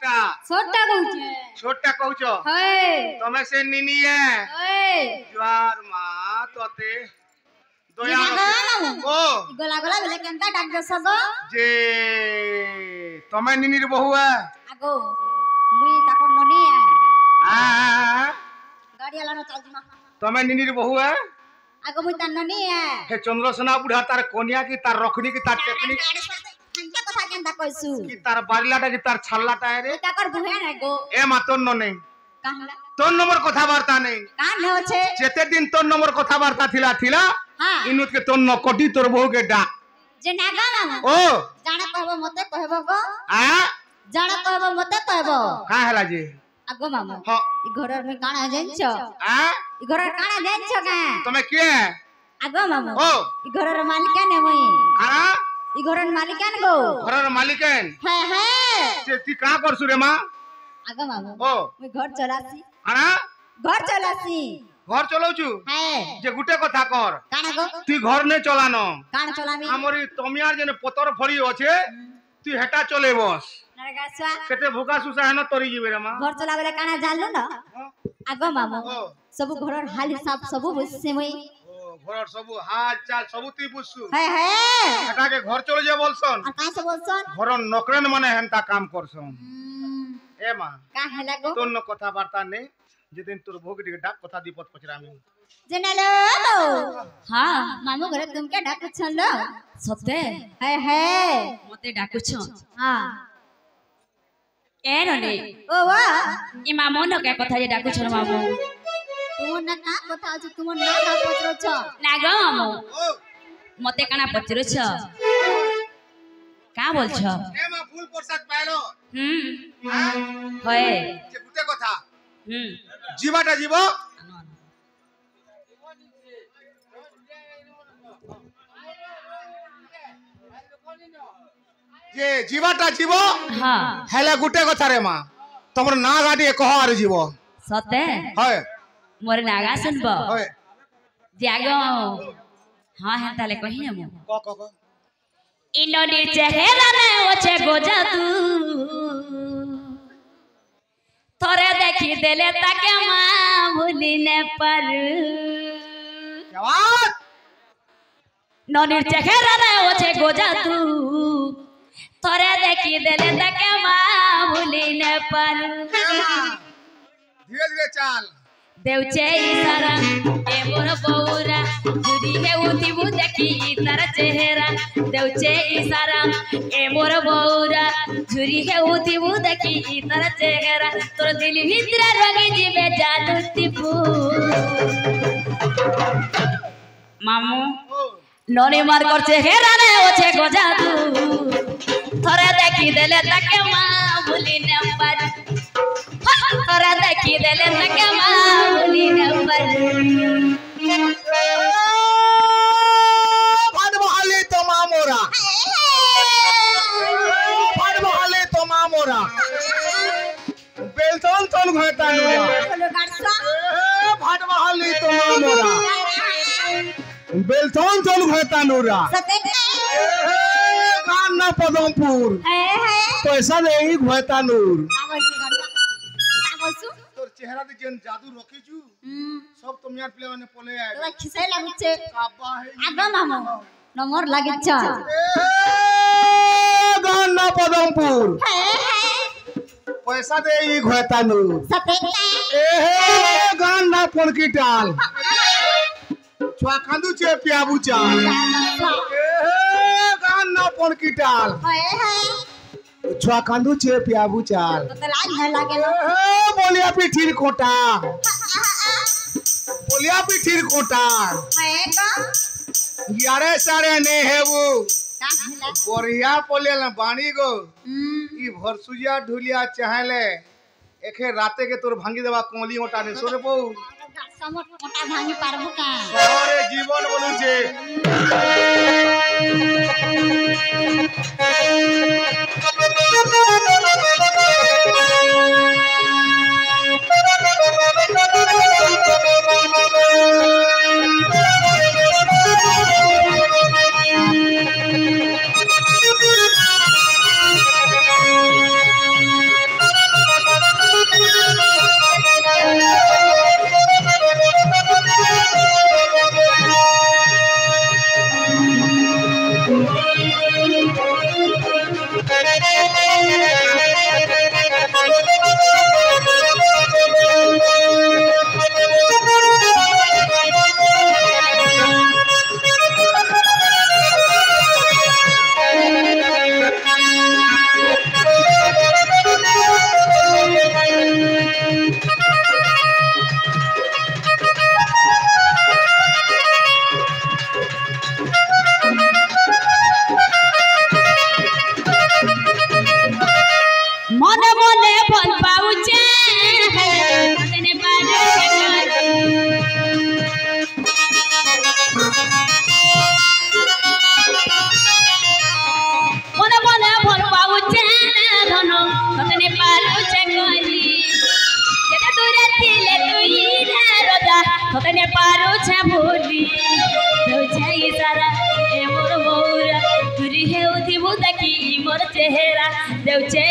बड़का छोटा कहूचे छोटा कहूच है तमे से निनी है ज्वार मां तोते दया ओ गोला गोला बेले केनता डाक दे सब जे तमे निनी रे बहु है आगो मुई ताको ननी है आ गाड़ी वाला न चल जिमा तमे निनी रे बहु है आगो मुई ता ननी है हे चंद्रसेना बुढ़ा तार कोनिया की तार रखनी की तार टेकनी हंता कथा केनता कहसु की तार बारिलाटा की तार छल्लाटा है रे ताकर बुहे नै गो ए मा तोर न नहीं काहला तोर नंबर कथा वार्ता नहीं कान न होछे जेते दिन तोर नंबर कथा वार्ता थिला हां इनुत के तोर न कोटी तोर बहु के डा जे नागा मामा ओ जाना कहबो मते कहबो गो आ जाना कहबो मते कहबो का हला जी आगो मामा हां ई घरर में काना जाइछो आ ई घरर काना जाइछो का तमे के आगो मामा ओ ई घरर मालिकान है मुई आ ई घरर मालिकान गो घरर मालिकन है से ती का करसु रे मां आगो मामा ओ मुई घर चलासी आना घर चलासी घर चलाउछु है जे गुटे कथा कर काना गो तू घर ने चलानो काना चलामी हमरी तमियार जने पतर फड़ी होछे तू हेटा चले बस नरगासवा केते भूका सुसा है न तरी जीवे रे मां घर चलाबले काना जानलो न आगो मामा ओ सब घरर हाल हिसाब सब बुझसे मुई ओ घरर सब हाल चाल सब ती बुझसु है हेटा के घर चले जे बोलसन आ का से बोलसन घर नौकरन माने हेनता काम करसन ए मां का हेला गो तोर न कथा वार्ता नहीं जेदिन तोर भोगडी के डाक कथा दीपत पचरामी जनेलो हां मामू घरे तुम के डाक छलो सते है मते डाकु छ हां ए नने ओ वा ई मामो न के कथा जे डाकु छ मामो तुम न का कथा छ तुम ना का पत्रो छ नागो मामो ओ मते काना पचरो छ का बोल छ ए मा फूल प्रसाद पाइलो होय जे गुटे कथा हम्म जीवाटा जीव जे जीवाटा जीव हां हेले गुटे कथा रे मां तमर ना गाडी कह आर जीव सते होय मोर नागा सुनबो होय जागो हां हे ताले कहि न क इनोनी चेहरा ने ओछे गोजा तू थोरे देखी देले ताके मां भूली ने पर क्या बात नोनी चेहरा ने ओछे गोजा तू थोरे देखी देले ताके मां भूली ने पर धीरे धीरे चाल देवचे इशारा ए मोर बौरा जुदी है उठी बु देखी तार चेहरा देवचे इशारा ए मोर बौरा जुरी है उठी बु देखी तार चेहरा तोर दिल भीतर रंगी जीवे जालुती फू मामू नोनी मार कर चेहरा ने ओछे गोजा तू थोड़ा देखी देले ताके मां भूली न पर थोड़ा देखी देले ताके मां भूली न पर भडबहाली तो मामोरा भडबहाली तो मामोरा बेलतन तन घटा नुरा बोलो गाड़सा भडबहाली तो मामोरा बेलतन तन घटा नुरा सते गाना पदमपुर है पैसा नहीं घटा नूर आवल की गाड़सा का बोलसु तोर चेहरा दे जन जादू रखीछु सब तुम यार प्ले माने पोले आए तोरा खिसे लागुचे काबा है आगो मामू नंबर लागिछ गाना पदमपुर है पैसा दे ई घटा नूर सते ए गाना पणकी टाल छुआ खांदू छे पियाबू चाल ए गाना पणकी टाल है छुआ खांदू छे पियाबू चाल तो लाज न लागे ना ए बोलिया पिठीर कोटा बोलिया पिठीर कोटा है का यारे सारे ने हेबू का हिला बढ़िया पोले न बाणी गो ई भरसुजिया ढुलिया चाहले एखे राते के तोर भांगी देबा कोली ओटा ने सोरे बौ समट मोटा भांगी पारबो का सारे जीवन बोलू छे মনে ভাল পাউছে ততনে পারুছে মনে মনে ভাল পাউছে ধন ততনে পারুছে কলি যেতে দূরে ছিলে তুই রে রোজা ততনে পারুছে ভুলি দেউছে ইশারা এ মোর বউরা চুরি হেউথিবু দেখি মোর চেহারা দেউছে